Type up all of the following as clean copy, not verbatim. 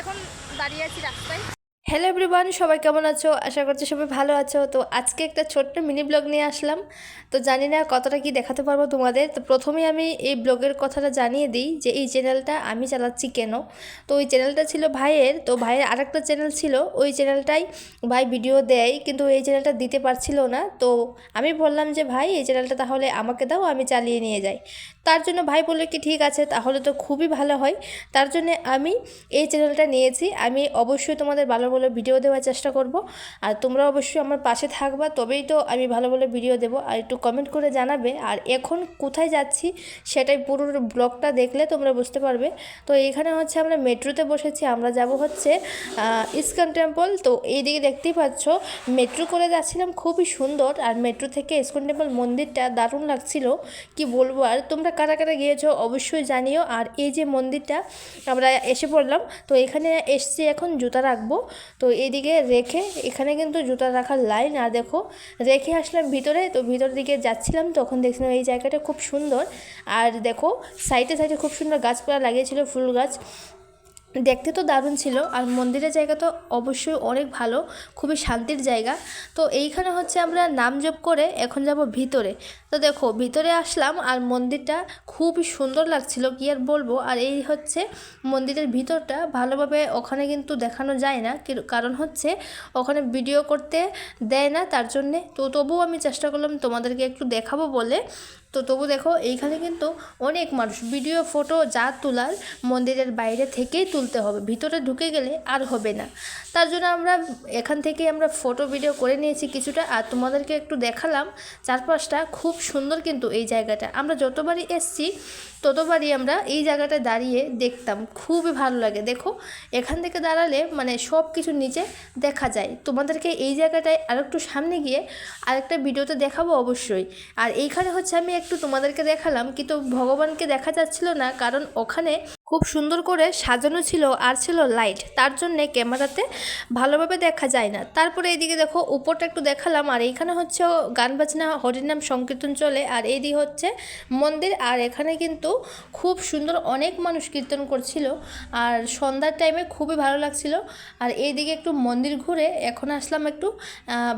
এখন দাঁড়িয়ে আছি রাস্তায়। হ্যালো এভরিওয়ান, সবাই কেমন আছো? আশা করছি সবাই ভালো আছো। তো আজকে একটা ছোট্ট মিনি ব্লগ নিয়ে আসলাম। তো জানি না কতটা কি দেখাতে পারবো তোমাদের। তো প্রথমেই আমি এই ব্লগের কথাটা জানিয়ে দিই যে এই চ্যানেলটা আমি চালাচ্ছি কেন। তো ওই চ্যানেলটা ছিল ভাইয়ের, তো ভাইয়ের আরেকটা চ্যানেল ছিল, ওই চ্যানেলটাই ভাই ভিডিও দেয় কিন্তু এই চ্যানেলটা দিতে পারছিল না। তো আমি বললাম যে ভাই এই চ্যানেলটা তাহলে আমাকে দাও, আমি চালিয়ে নিয়ে যাই। তার জন্য ভাই বললো কি ঠিক আছে, তাহলে তো খুবই ভালো হয়। তার জন্য আমি এই চ্যানেলটা নিয়েছি। আমি অবশ্যই তোমাদের ভালো ভালো ভিডিও দেওয়ার চেষ্টা করব, আর তোমরা অবশ্যই আমার পাশে থাকবা, তবেই তো আমি ভালো ভালো ভিডিও দেবো। আর একটু কমেন্ট করে জানাবে। আর এখন কোথায় যাচ্ছি সেটাই পুরো ব্লগটা দেখলে তোমরা বুঝতে পারবে। তো এইখানে হচ্ছে আমরা মেট্রোতে বসেছি, আমরা যাব হচ্ছে ইস্কন টেম্পল। তো এইদিকে দেখতেই পাচ্ছ মেট্রো করে যাচ্ছিলাম, খুবই সুন্দর। আর মেট্রো থেকে ইস্কন টেম্পল মন্দিরটা দারুণ লাগছিল, কি বলবো। আর তোমরা কারা কারা গিয়েছো অবশ্যই জানিও। আর এই যে মন্দিরটা আমরা এসে পড়লাম, তো এখানে এসছি, এখন জুতা রাখবো। তো এইদিকে রেখে এখানে কিন্তু জুতা রাখার লাইন, আর দেখো রেখে আসলাম ভিতরে। তো ভিতর দিকে যাচ্ছিলাম, তখন দেখছিলাম এই জায়গাটা খুব সুন্দর। আর দেখো সাইডে সাইডে খুব সুন্দর গাছপালা লাগিয়েছিল, ফুল গাছ, দেখতে তো দারুণ ছিল। আর মন্দিরের জায়গা তো অবশ্যই অনেক ভালো, খুবই শান্তির জায়গা। তো এইখানে হচ্ছে আমরা নাম জপ করে এখন যাব ভিতরে। তো দেখো ভিতরে আসলাম, আর মন্দিরটা খুবই সুন্দর লাগছিল, কি আর বলবো। আর এই হচ্ছে মন্দিরের ভিতরটা, ভালোভাবে ওখানে কিন্তু দেখানো যায় না, কারণ হচ্ছে ওখানে ভিডিও করতে দেয় না, তার জন্যে। তো তবুও আমি চেষ্টা করলাম তোমাদেরকে একটু দেখাবো বলে। তো তবু দেখো এইখানে কিন্তু অনেক মানুষ, ভিডিও ফটো যা তোলার মন্দিরের বাইরে থেকেই তুলতে হবে, ভিতরে ঢুকে গেলে আর হবে না। তার জন্য আমরা এখান থেকেই আমরা ফটো ভিডিও করে নিয়েছি কিছুটা, আর তোমাদেরকে একটু দেখালাম চারপাশটা। খুব সুন্দর কিন্তু এই জায়গাটা, আমরা যতবারই এসছি ততবারই আমরা এই জায়গাটায় দাঁড়িয়ে দেখতাম, খুবই ভালো লাগে। দেখো এখান থেকে দাঁড়ালে মানে সব কিছু নিচে দেখা যায়। তোমাদেরকে এই জায়গাটায় আরেকটু সামনে গিয়ে আরেকটা ভিডিওতে দেখাবো অবশ্যই। আর এইখানে হচ্ছে আমি একটু তোমাদেরকে দেখালাম, কিন্তু ভগবানকে দেখা যাচ্ছিল না, কারণ ওখানে খুব সুন্দর করে সাজানো ছিল আর ছিল লাইট, তার জন্যে ক্যামেরাতে ভালোভাবে দেখা যায় না। তারপরে এইদিকে দেখো উপরটা একটু দেখালাম। আর এইখানে হচ্ছে গান বাজনা হরিনাম সংকীর্তন চলে, আর এইদিকে হচ্ছে মন্দির। আর এখানে কিন্তু খুব সুন্দর অনেক মানুষ কীর্তন করছিল, আর সন্ধ্যার টাইমে খুবই ভালো লাগছিল। আর এইদিকে একটু মন্দির ঘুরে এখন আসলাম একটু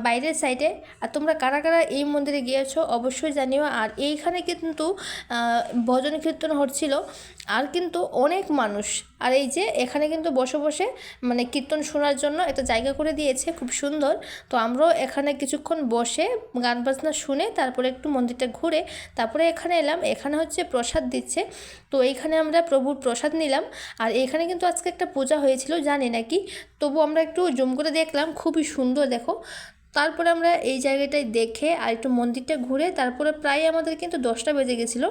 বাইরের সাইডে। আর তোমরা কারা কারা এই মন্দিরে গিয়েছো অবশ্যই জানিও। আর এইখানে কিন্তু ভজন কীর্তন হচ্ছিল, আর কিন্তু অনেক মানুষ। আর এই যে এখানে কিন্তু বসে বসে মানে কীর্তন শোনার জন্য একটা জায়গা করে দিয়েছে, খুব সুন্দর। তো আমরাও এখানে কিছুক্ষণ বসে গান বাজনা শুনে তারপরে একটু মন্দিরটা ঘুরে তারপরে এখানে এলাম। এখানে হচ্ছে প্রসাদ দিচ্ছে, তো এইখানে আমরা প্রভুর প্রসাদ নিলাম। আর এখানে কিন্তু আজকে একটা পূজা হয়েছিল, জানি নাকি, তবু আমরা একটু জুম করে দেখলাম, খুবই সুন্দর দেখো। তারপরে আমরা এই জায়গাটায় দেখে আর একটু মন্দিরটা ঘুরে তারপরে প্রায় আমাদের কিন্তু 10টা বেজে গেছিলো।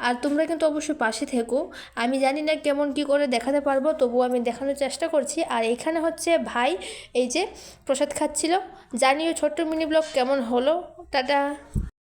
আর তোমরা কিন্তু অবশ্যই পাশে থেকো, আমি জানি না কেমন কি করে দেখাতে পারবো, তবুও আমি দেখানোর চেষ্টা করছি। আর এখানে হচ্ছে ভাই এই যে প্রসাদ খাচ্ছিল। জানিও ছোট্ট মিনি ব্লগ কেমন হলো। টাটা।